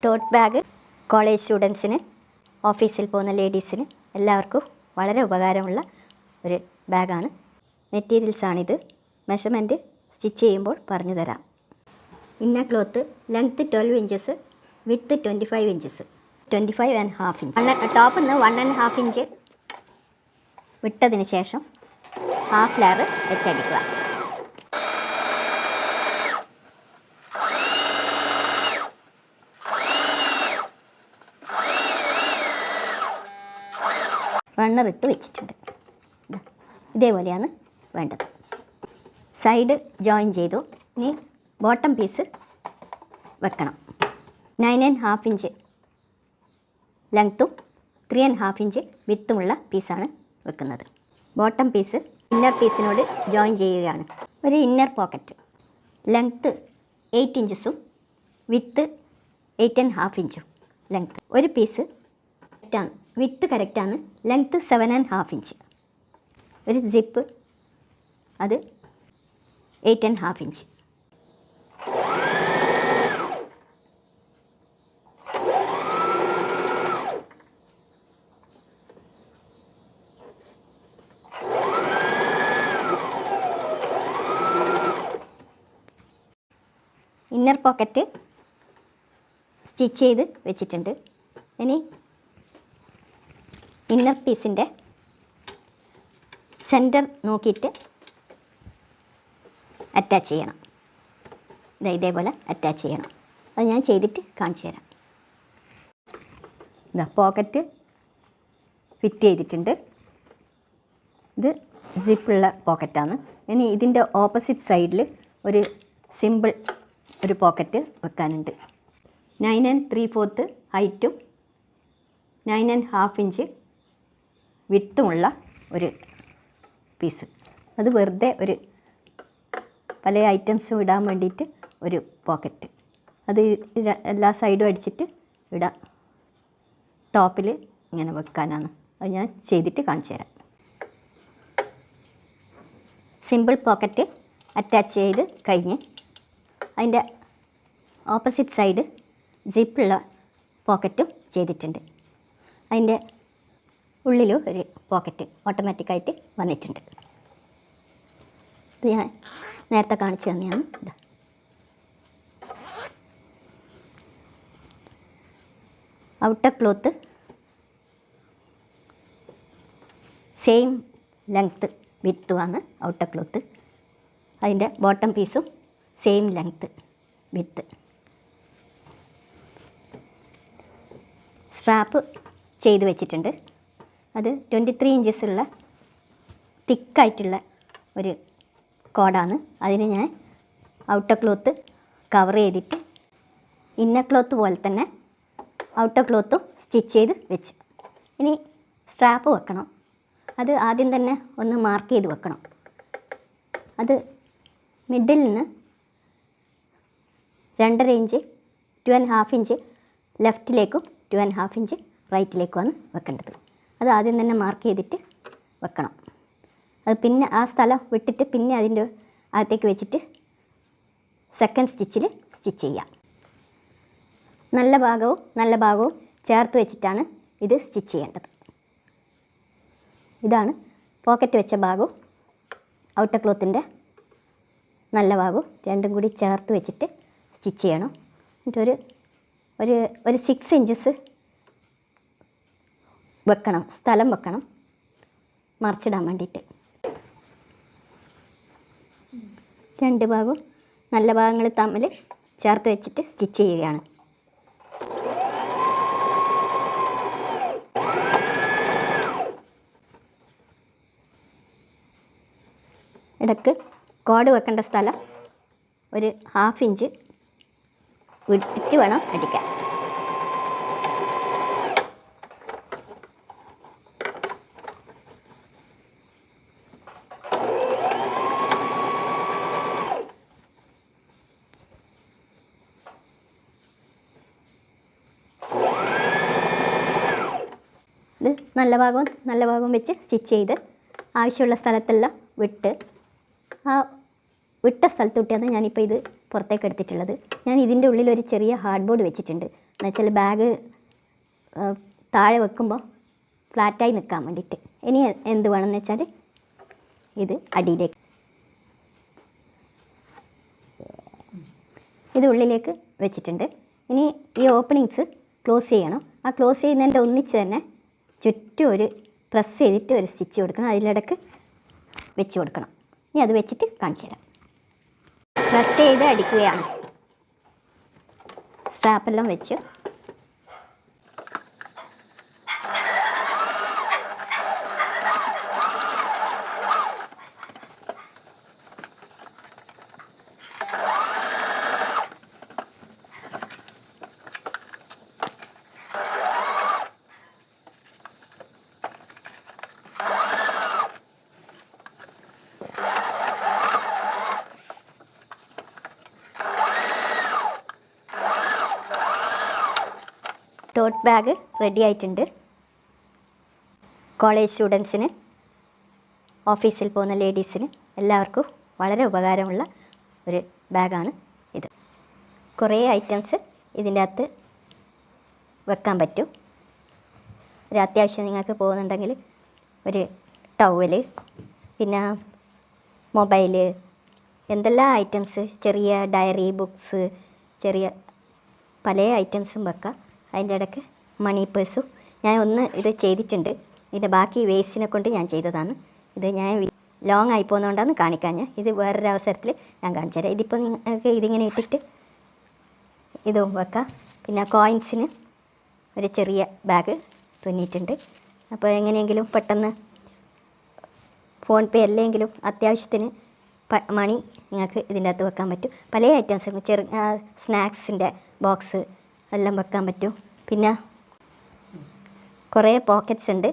Taught bag college സ്റ്റുഡൻസിന്, ഓഫീസിൽ പോകുന്ന ലേഡീസിന് എല്ലാവർക്കും വളരെ ഉപകാരമുള്ള ഒരു ബാഗാണ്. മെറ്റീരിയൽസാണിത്. മെഷർമെൻറ്റ് സ്റ്റിച്ച് ചെയ്യുമ്പോൾ പറഞ്ഞു തരാം. Inner cloth length 12 inches, width 25 inches, 25.5 inch. ടോപ്പിൽ നിന്ന് 1.5 ഇഞ്ച് വിട്ടതിന് ശേഷം ഹാഫ് ലെയർ വെച്ചടിക്കുക. റണ്ണർ ഇട്ട് വെച്ചിട്ടുണ്ട്. ഇതേപോലെയാണ് വേണ്ടത്. സൈഡ് ജോയിൻ ചെയ്തു. ഇനി ബോട്ടം പീസ് വെക്കണം. 9.5 ഇഞ്ച് ലെങ്ത്തും 3.5 ഇഞ്ച് വിഡ്ത്തുമുള്ള പീസാണ് വെക്കുന്നത്. ബോട്ടം പീസ് ഇന്നർ പീസിനോട് ജോയിൻ ചെയ്യുകയാണ്. ഒരു ഇന്നർ പോക്കറ്റ് ലെങ്ത്ത് 8 ഇഞ്ചസും വിഡ്ത്ത് 8.5 ഇഞ്ചും ലെങ്ത്ത്. ഒരു പീസ് കറക്റ്റാണ്, വിഡ്ത്ത് കറക്റ്റാണ്, ലെങ്ത്ത് 7.5 ഇഞ്ച്. ഒരു സിപ്പ് അത് 8.5 ഇഞ്ച്. ഇന്നർ പോക്കറ്റ് സ്റ്റിച്ച് ചെയ്ത് വെച്ചിട്ടുണ്ട്. ഇനി ഇന്നർ പീസിൻ്റെ സെൻറ്റർ നോക്കിയിട്ട് അറ്റാച്ച് ചെയ്യണം. ഇതേപോലെ അറ്റാച്ച് ചെയ്യണം. അത് ഞാൻ ചെയ്തിട്ട് കാണിച്ചു തരാം. പോക്കറ്റ് ഫിറ്റ് ചെയ്തിട്ടുണ്ട്. ഇത് സിപ്പുള്ള പോക്കറ്റാണ്. ഇനി ഇതിൻ്റെ ഓപ്പോസിറ്റ് സൈഡിൽ ഒരു സിമ്പിൾ ഒരു പോക്കറ്റ് വെക്കാനുണ്ട്. 9 3/4 ഹൈറ്റും 9.5 ഇഞ്ച് വിഡ്ത്തുമുള്ള ഒരു പീസ്. അത് വെറുതെ ഒരു പല ഐറ്റംസും ഇടാൻ വേണ്ടിയിട്ട് ഒരു പോക്കറ്റ്. അത് എല്ലാ സൈഡും അടിച്ചിട്ട് ഇടാം. ടോപ്പിൽ ഇങ്ങനെ വെക്കാനാണ്. അത് ഞാൻ ചെയ്തിട്ട് കാണിച്ചു തരാം. സിമ്പിൾ പോക്കറ്റ് അറ്റാച്ച് ചെയ്ത് കഴിഞ്ഞ് അതിൻ്റെ ഓപ്പോസിറ്റ് സൈഡ് സിപ്പുള്ള പോക്കറ്റും ചെയ്തിട്ടുണ്ട്. അതിൻ്റെ ഉള്ളിലും ഒരു പോക്കറ്റ് ഓട്ടോമാറ്റിക്കായിട്ട് വന്നിട്ടുണ്ട്. ഇത് ഞാൻ നേരത്തെ കാണിച്ചു തന്നെയാണ്. ഔട്ടർ ക്ലോത്ത് സെയിം ലെങ്ത്ത് വിഡ്ത്തുമാണ് ഔട്ടർ ക്ലോത്ത്. അതിൻ്റെ ബോട്ടം പീസും സെയിം ലെങ്ത്ത് വിഡ്ത്ത്. സ്ട്രാപ്പ് ചെയ്ത് വെച്ചിട്ടുണ്ട്. അത് 23 ഇഞ്ചസുള്ള തിക്കായിട്ടുള്ള ഒരു കോഡാണ്. അതിന് ഞാൻ ഔട്ടർ ക്ലോത്ത് കവർ ചെയ്തിട്ട് ഇന്നർ ക്ലോത്ത് പോലെ തന്നെ ഔട്ടർ ക്ലോത്തും സ്റ്റിച്ച് ചെയ്ത് വെച്ച്. ഇനി സ്ട്രാപ്പ് വെക്കണം. അത് ആദ്യം തന്നെ ഒന്ന് മാർക്ക് ചെയ്ത് വെക്കണം. അത് മിഡിൽ നിന്ന് 2.5 ഇഞ്ച് 2.5 ഇഞ്ച് ലെഫ്റ്റിലേക്കും 2.5 ഇഞ്ച് റൈറ്റിലേക്കുമാണ് വെക്കേണ്ടത്. അത് ആദ്യം തന്നെ മാർക്ക് ചെയ്തിട്ട് വെക്കണം. അത് പിന്നെ ആ സ്ഥലം വിട്ടിട്ട് പിന്നെ അതിൻ്റെ അകത്തേക്ക് വെച്ചിട്ട് സെക്കൻഡ് സ്റ്റിച്ചിൽ സ്റ്റിച്ച് ചെയ്യാം. നല്ല ഭാഗവും ചേർത്ത് വെച്ചിട്ടാണ് ഇത് സ്റ്റിച്ച് ചെയ്യേണ്ടത്. ഇതാണ് പോക്കറ്റ് വെച്ച ഭാഗവും ഔട്ടർ ക്ലോത്തിൻ്റെ നല്ല ഭാഗവും രണ്ടും കൂടി ചേർത്ത് വെച്ചിട്ട് സ്റ്റിച്ച് ചെയ്യണം. എന്നിട്ടൊരു 6 ഇഞ്ചസ് വെക്കണം, സ്ഥലം വെക്കണം മറിച്ചിടാൻ വേണ്ടിയിട്ട്. രണ്ട് ഭാഗവും നല്ല ഭാഗങ്ങൾ തമ്മിൽ ചേർത്ത് വെച്ചിട്ട് സ്റ്റിച്ച് ചെയ്യുകയാണ്. ഇടയ്ക്ക് കോഡ് വെക്കേണ്ട സ്ഥലം ഒരു 1/2 ഇഞ്ച് വിട്ടിട്ട് വേണം അടിക്കാൻ. ഇത് നല്ല ഭാഗവും വെച്ച് സ്റ്റിച്ച് ചെയ്ത് ആവശ്യമുള്ള സ്ഥലത്തെല്ലാം വിട്ട് ആ വിട്ട സ്ഥലത്ത് വിട്ടാണ് ഞാനിപ്പോൾ ഇത് പുറത്തേക്ക് എടുത്തിട്ടുള്ളത്. ഞാൻ ഇതിൻ്റെ ഉള്ളിൽ ഒരു ചെറിയ ഹാർഡ് ബോർഡ് വെച്ചിട്ടുണ്ട്. എന്നുവെച്ചാൽ ബാഗ് താഴെ വെക്കുമ്പോൾ ഫ്ലാറ്റായി നിൽക്കാൻ വേണ്ടിയിട്ട്. ഇനി എന്ത് വേണമെന്ന് വെച്ചാൽ ഇത് അടിയിലേക്ക്, ഇത് ഉള്ളിലേക്ക് വെച്ചിട്ടുണ്ട്. ഇനി ഈ ഓപ്പണിങ്സ് ക്ലോസ് ചെയ്യണം. ആ ക്ലോസ് ചെയ്യുന്നതിൻ്റെ ഒന്നിച്ച് തന്നെ ചുറ്റും ഒരു പ്രസ് ചെയ്തിട്ട് ഒരു സ്റ്റിച്ച് കൊടുക്കണം, അതിലിടക്ക് വെച്ച് കൊടുക്കണം. ഇനി അത് വെച്ചിട്ട് കാണിച്ചു തരാം. പ്രസ് ചെയ്ത് അടിക്കുകയാണ്. സ്ട്രാപ്പെല്ലാം വെച്ച് ടോട്ട് ബാഗ് റെഡി ആയിട്ടുണ്ട്. കോളേജ് സ്റ്റുഡൻസിന്, ഓഫീസിൽ പോകുന്ന ലേഡീസിന് എല്ലാവർക്കും വളരെ ഉപകാരമുള്ള ഒരു ബാഗാണ് ഇത്. കുറേ ഐറ്റംസ് ഇതിൻ്റെ അകത്ത് വെക്കാൻ പറ്റും. ഒരു അത്യാവശ്യം നിങ്ങൾക്ക് പോകുന്നുണ്ടെങ്കിൽ ഒരു ടവല്, പിന്നെ മൊബൈല്, എന്തെല്ലാം ഐറ്റംസ്, ചെറിയ ഡയറി, ബുക്സ്, ചെറിയ പല ഐറ്റംസും വെക്കാം. അതിൻ്റെ ഇടയ്ക്ക് മണി പേഴ്സും ഞാൻ ഒന്ന് ഇത് ചെയ്തിട്ടുണ്ട്. ഇതിൻ്റെ ബാക്കി വേസ്റ്റിനെ കൊണ്ട് ഞാൻ ചെയ്തതാണ്. ഇത് ഞാൻ ലോങ് ആയി പോകുന്നതുകൊണ്ടാണ് കാണിക്കാൻ. ഇത് വേറൊരു അവസരത്തിൽ ഞാൻ കാണിച്ചു തരാം. ഇതിപ്പോൾ നിങ്ങൾക്ക് ഇതിങ്ങനെ ഇട്ടിട്ട് ഇതും വെക്കാം. പിന്നെ കോയിൻസിന് ഒരു ചെറിയ ബാഗ് തുന്നിയിട്ടുണ്ട്. അപ്പോൾ എങ്ങനെയെങ്കിലും പെട്ടെന്ന് ഫോൺ പേ അല്ലെങ്കിലും അത്യാവശ്യത്തിന് മണി നിങ്ങൾക്ക് ഇതിൻ്റെ അകത്ത് വെക്കാൻ പറ്റും. പല ഐറ്റംസും, സ്നാക്സിൻ്റെ ബോക്സ് എല്ലാം വെക്കാൻ പറ്റും. പിന്നെ കുറേ പോക്കറ്റ്സ് ഉണ്ട്.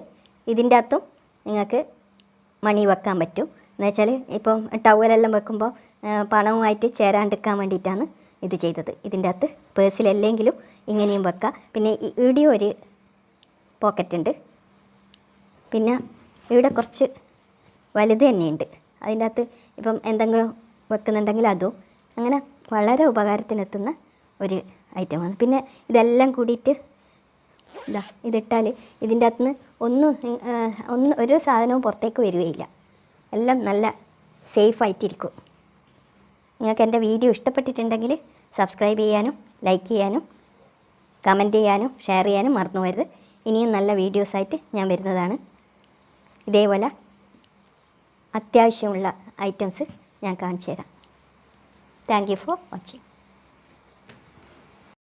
ഇതിൻ്റെ അകത്തും നിങ്ങൾക്ക് മണി വെക്കാൻ പറ്റും. എന്നുവെച്ചാൽ ഇപ്പം ടവലെല്ലാം വെക്കുമ്പോൾ പണവുമായിട്ട് ചേരാണ്ടിരിക്കാൻ വേണ്ടിയിട്ടാണ് ഇത് ചെയ്തത്. ഇതിൻ്റെ അകത്ത് പേഴ്സിലല്ലെങ്കിലും ഇങ്ങനെയും വെക്കാം. പിന്നെ ഇവിടെ ഒരു പോക്കറ്റ് ഉണ്ട്. പിന്നെ ഇവിടെ കുറച്ച് വലുത് തന്നെയുണ്ട്. അതിൻ്റെ അകത്ത് ഇപ്പം എന്തെങ്കിലും വെക്കുന്നുണ്ടെങ്കിൽ അതും അങ്ങനെ വളരെ ഉപകാരത്തിനെത്തുന്ന ഒരു ഐറ്റമാണ്. പിന്നെ ഇതെല്ലാം കൂടിയിട്ട് ഇതാ ഇതിട്ടാൽ ഇതിൻ്റെ അകത്തുനിന്ന് ഒന്നും ഒരു സാധനവും പുറത്തേക്ക് വരികയില്ല. എല്ലാം നല്ല സേഫായിട്ടിരിക്കും. നിങ്ങൾക്ക് എൻ്റെ വീഡിയോ ഇഷ്ടപ്പെട്ടിട്ടുണ്ടെങ്കിൽ സബ്സ്ക്രൈബ് ചെയ്യാനും ലൈക്ക് ചെയ്യാനും കമൻറ്റ് ചെയ്യാനും ഷെയർ ചെയ്യാനും മറന്നു പോകരുത്. ഇനിയും നല്ല വീഡിയോസായിട്ട് ഞാൻ വരുന്നതാണ്. ഇതേപോലെ അത്യാവശ്യമുള്ള ഐറ്റംസ് ഞാൻ കാണിച്ചു തരാം. Thank you for watching.